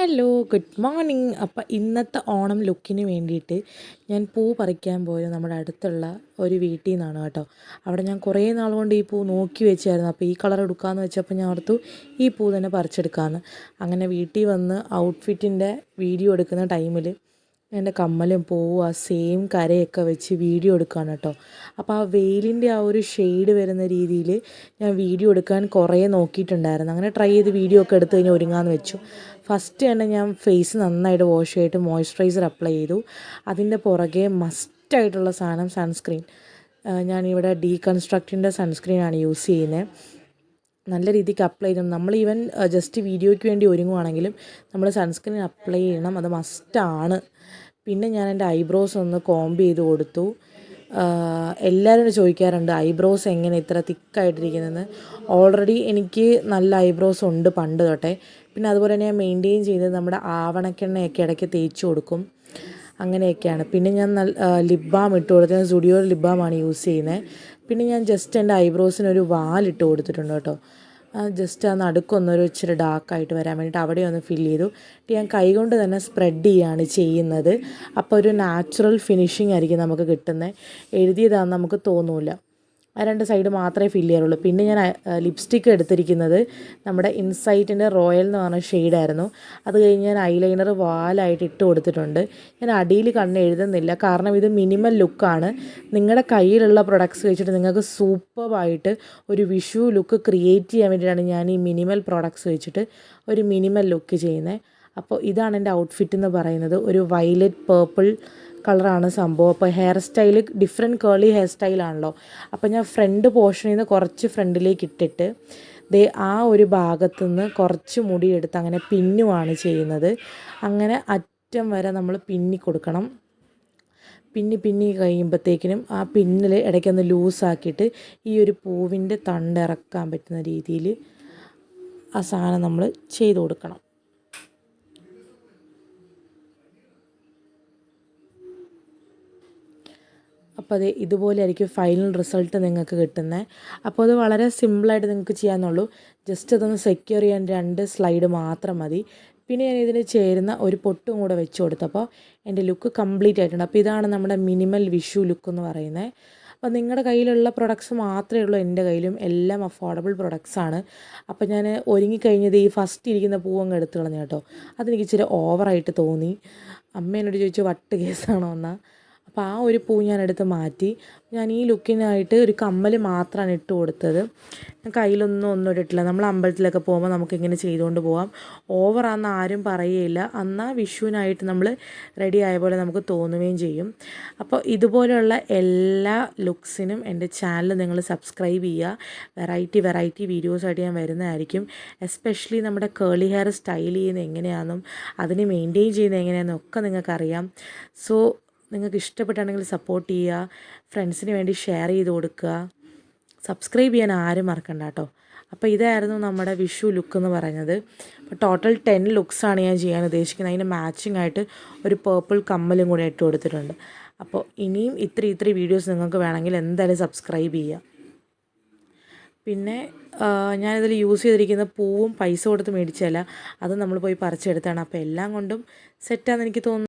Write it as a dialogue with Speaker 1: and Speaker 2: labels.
Speaker 1: Hello good morning. അപ്പോൾ ഇന്നത്തെ ഓണം ലുക്കിന് വേണ്ടിയിട്ട് ഞാൻ പൂ പറിക്കാൻ പോയത് നമ്മുടെ അടുത്തുള്ള ഒരു വീട്ടിൽ നിന്നാണ് കേട്ടോ. അവിടെ ഞാൻ കുറേ നാൾ കൊണ്ട് ഈ പൂ നോക്കി വെച്ചായിരുന്നു. അപ്പോൾ ഈ കളർ എടുക്കാമെന്ന് വെച്ചപ്പോൾ ഞാൻ ഓർത്തു ഈ പൂ തന്നെ പറിച്ചെടുക്കാമെന്ന്. അങ്ങനെ വീട്ടിൽ വന്ന് ഔട്ട്ഫിറ്റിൻ്റെ വീഡിയോ എടുക്കുന്ന ടൈമിൽ എൻ്റെ കമ്മലും പൂവും ആ സെയിം കരയൊക്കെ വെച്ച് വീഡിയോ എടുക്കുകയാണ് കേട്ടോ. അപ്പോൾ ആ വെയിലിൻ്റെ ആ ഒരു ഷെയ്ഡ് വരുന്ന രീതിയിൽ ഞാൻ വീഡിയോ എടുക്കാൻ കുറേ നോക്കിയിട്ടുണ്ടായിരുന്നു. അങ്ങനെ ട്രൈ ചെയ്ത് വീഡിയോ ഒക്കെ എടുത്ത് കഴിഞ്ഞ് ഒരുങ്ങാമെന്ന് വെച്ചു. ഫസ്റ്റ് തന്നെ ഞാൻ ഫേസ് നന്നായിട്ട് വാഷ് ചെയ്തിട്ട് മോയ്സ്ചറൈസർ അപ്ലൈ ചെയ്തു. അതിൻ്റെ പുറകെ മസ്റ്റായിട്ടുള്ള സാധനം സൺസ്ക്രീൻ. ഞാനിവിടെ ഡീകൺസ്ട്രക്റ്റിൻ്റെ സൺസ്ക്രീനാണ് യൂസ് ചെയ്യുന്നത്. നല്ല രീതിക്ക് അപ്ലൈ ചെയ്യണം. നമ്മൾ ഈവൻ ജസ്റ്റ് വീഡിയോയ്ക്ക് വേണ്ടി ഒരുങ്ങുവാണെങ്കിലും നമ്മൾ സൺസ്ക്രീൻ അപ്ലൈ ചെയ്യണം, അത് മസ്റ്റാണ്. പിന്നെ ഞാൻ എൻ്റെ ഐബ്രോസ് ഒന്ന് കോംബ് ചെയ്ത് കൊടുത്തു. എല്ലാവരും ചോദിക്കാറുണ്ട് ഐബ്രോസ് എങ്ങനെ ഇത്ര തിക്കായിട്ടിരിക്കുന്നതെന്ന്. ഓൾറെഡി എനിക്ക് നല്ല ഐബ്രോസ് ഉണ്ട് പണ്ട് തൊട്ടേ. പിന്നെ അതുപോലെ തന്നെ ഞാൻ മെയിൻറ്റെയിൻ ചെയ്തത് നമ്മുടെ ആവണക്കെണ്ണയൊക്കെ ഇടയ്ക്ക് തേച്ച് കൊടുക്കും, അങ്ങനെയൊക്കെയാണ്. പിന്നെ ഞാൻ ലിപ് ബാം ഇട്ട് കൊടുത്തത് സ്റ്റുഡിയോ ലിപ് ബാമാണ് യൂസ് ചെയ്യുന്നത്. പിന്നെ ഞാൻ ജസ്റ്റ് എൻ്റെ ഐബ്രോസിനൊരു വാലിട്ട് കൊടുത്തിട്ടുണ്ട് കേട്ടോ. ജസ്റ്റ് ആ നടുക്കൊന്നൊരു ഇച്ചിരി ഡാർക്കായിട്ട് വരാൻ വേണ്ടിയിട്ട് അവിടെ ഒന്ന് ഫില്ല് ചെയ്തു. ഞാൻ കൈകൊണ്ട് തന്നെ സ്പ്രെഡ് ചെയ്യുകയാണ് ചെയ്യുന്നത്. അപ്പോൾ ഒരു നാച്ചുറൽ ഫിനിഷിംഗ് ആയിരിക്കും നമുക്ക് കിട്ടുന്നത്. എഴുതിയതാണെന്ന് നമുക്ക് തോന്നില്ല. ആ രണ്ട് സൈഡ് മാത്രമേ ഫില്ല് ചെയ്യാറുള്ളൂ. പിന്നെ ഞാൻ ലിപ്സ്റ്റിക്ക് എടുത്തിരിക്കുന്നത് നമ്മുടെ ഇൻസൈറ്റിൻ്റെ റോയൽ എന്ന് പറഞ്ഞ ഷെയ്ഡായിരുന്നു. അത് കഴിഞ്ഞ് ഞാൻ ഐലൈനർ വാലായിട്ട് ഇട്ട് കൊടുത്തിട്ടുണ്ട്. ഞാൻ അടിയിൽ കണ്ണ് എഴുതുന്നില്ല, കാരണം ഇത് മിനിമൽ ലുക്കാണ്. നിങ്ങളുടെ കയ്യിലുള്ള പ്രൊഡക്ട്സ് വെച്ചിട്ട് നിങ്ങൾക്ക് സൂപ്പറായിട്ട് ഒരു വിഷു ലുക്ക് ക്രിയേറ്റ് ചെയ്യാൻ വേണ്ടിയിട്ടാണ് ഞാൻ ഈ മിനിമൽ പ്രൊഡക്ട്സ് വെച്ചിട്ട് ഒരു മിനിമൽ ലുക്ക് ചെയ്യുന്നത്. അപ്പോൾ ഇതാണ് എൻ്റെ ഔട്ട്ഫിറ്റ് എന്ന് പറയുന്നത്. ഒരു വയലറ്റ് പേർപ്പിൾ കളറാണ് സംഭവം. അപ്പോൾ hair style different curly hair സ്റ്റൈലാണല്ലോ. അപ്പോൾ ഞാൻ ഫ്രണ്ട് പോർഷനിൽ നിന്ന് കുറച്ച് ഫ്രണ്ടിലേക്ക് ഇട്ടിട്ട് ആ ഒരു ഭാഗത്തു നിന്ന് കുറച്ച് മുടിയെടുത്ത് അങ്ങനെ പിന്നുമാണ് ചെയ്യുന്നത്. അങ്ങനെ അറ്റം വരെ നമ്മൾ പിന്നി കൊടുക്കണം. പിന്നി കഴിയുമ്പോഴത്തേക്കിനും ആ പിന്നിൽ ഇടയ്ക്കൊന്ന് ലൂസാക്കിയിട്ട് ഈ ഒരു പൂവിൻ്റെ തണ്ട് ഇറക്കാൻ പറ്റുന്ന രീതിയിൽ ആ സാധനം നമ്മൾ ചെയ്ത് കൊടുക്കണം. അപ്പോൾ അത് ഇതുപോലെ ആയിരിക്കും ഫൈനൽ റിസൾട്ട് നിങ്ങൾക്ക് കിട്ടുന്നത്. അപ്പോൾ അത് വളരെ സിമ്പിളായിട്ട് നിങ്ങൾക്ക് ചെയ്യാമെന്നുള്ളൂ. ജസ്റ്റ് അതൊന്ന് സെക്യൂർ ചെയ്യാൻ 2 സ്ലൈഡ് മാത്രം മതി. പിന്നെ ഞാൻ ഇതിന് ചേരുന്ന ഒരു പൊട്ടും കൂടെ വെച്ച് കൊടുത്തപ്പോൾ എൻ്റെ ലുക്ക് കംപ്ലീറ്റ് ആയിട്ടുണ്ട്. അപ്പോൾ ഇതാണ് നമ്മുടെ മിനിമൽ വിഷു ലുക്ക് എന്ന് പറയുന്നത്. അപ്പോൾ നിങ്ങളുടെ കയ്യിലുള്ള പ്രൊഡക്ട്സ് മാത്രമേ ഉള്ളൂ. എൻ്റെ കയ്യിലും എല്ലാം അഫോർഡബിൾ പ്രൊഡക്ട്സാണ്. അപ്പോൾ ഞാൻ ഒരുങ്ങിക്കഴിഞ്ഞത് ഈ ഫസ്റ്റ് ഇരിക്കുന്ന പൂവങ്ങ് എടുത്ത് കളഞ്ഞു കേട്ടോ. അതെനിക്ക് ഇച്ചിരി ഓവറായിട്ട് തോന്നി. അമ്മ എന്നോട് ചോദിച്ചു വട്ട് കേസാണോ എന്നാൽ. അപ്പോൾ ആ ഒരു പൂ ഞാൻ എടുത്ത് മാറ്റി. ഞാൻ ഈ ലുക്കിനായിട്ട് ഒരു കമ്മൽ മാത്രമാണ് ഇട്ട് കൊടുത്തത്. ഞാൻ കയ്യിലൊന്നും ഇട്ടിട്ടില്ല. നമ്മൾ അമ്പലത്തിലൊക്കെ പോകുമ്പോൾ നമുക്കിങ്ങനെ ചെയ്തുകൊണ്ട് പോകാം. ഓവറാണെന്ന് ആരും പറയുകയില്ല. എന്നാൽ വിഷുവിനായിട്ട് നമ്മൾ റെഡി ആയ പോലെ നമുക്ക് തോന്നുകയും ചെയ്യും. അപ്പോൾ ഇതുപോലെയുള്ള എല്ലാ ലുക്സിനും എൻ്റെ ചാനൽ നിങ്ങൾ സബ്സ്ക്രൈബ് ചെയ്യുക. വെറൈറ്റി വീഡിയോസായിട്ട് ഞാൻ വരുന്നതായിരിക്കും. എസ്പെഷ്യലി നമ്മുടെ കേളി ഹെയർ സ്റ്റൈൽ ചെയ്യുന്നത് എങ്ങനെയാണെന്നും അതിനെ മെയിൻറ്റെയിൻ ചെയ്യുന്നത് എങ്ങനെയാണെന്നും ഒക്കെ നിങ്ങൾക്കറിയാം. സോ നിങ്ങൾക്ക് ഇഷ്ടപ്പെട്ടാണെങ്കിൽ സപ്പോർട്ട് ചെയ്യുക, ഫ്രണ്ട്സിന് വേണ്ടി ഷെയർ ചെയ്ത് കൊടുക്കുക, സബ്സ്ക്രൈബ് ചെയ്യാൻ ആരും മറക്കണ്ട കേട്ടോ. അപ്പോൾ ഇതായിരുന്നു നമ്മുടെ വിഷു ലുക്ക് എന്ന് പറയുന്നത്. അപ്പോൾ ടോട്ടൽ 10 ലുക്സാണ് ഞാൻ ചെയ്യാൻ ഉദ്ദേശിക്കുന്നത്. അതിന് മാച്ചിങ് ആയിട്ട് ഒരു പേർപ്പിൾ കമ്മലും കൂടെ ഇട്ട് കൊടുത്തിട്ടുണ്ട്. അപ്പോൾ ഇനിയും ഇത്ര വീഡിയോസ് നിങ്ങൾക്ക് വേണമെങ്കിൽ എന്തായാലും സബ്സ്ക്രൈബ് ചെയ്യുക. പിന്നെ ഞാനിതിൽ യൂസ് ചെയ്തിരിക്കുന്ന പൂവും പൈസ കൊടുത്ത് മേടിച്ചതല്ല, അത് നമ്മൾ പോയി പറിച്ചെടുത്താണ്. അപ്പോൾ എല്ലാം കൊണ്ടും സെറ്റാണെന്ന് എനിക്ക് തോന്നുന്നു.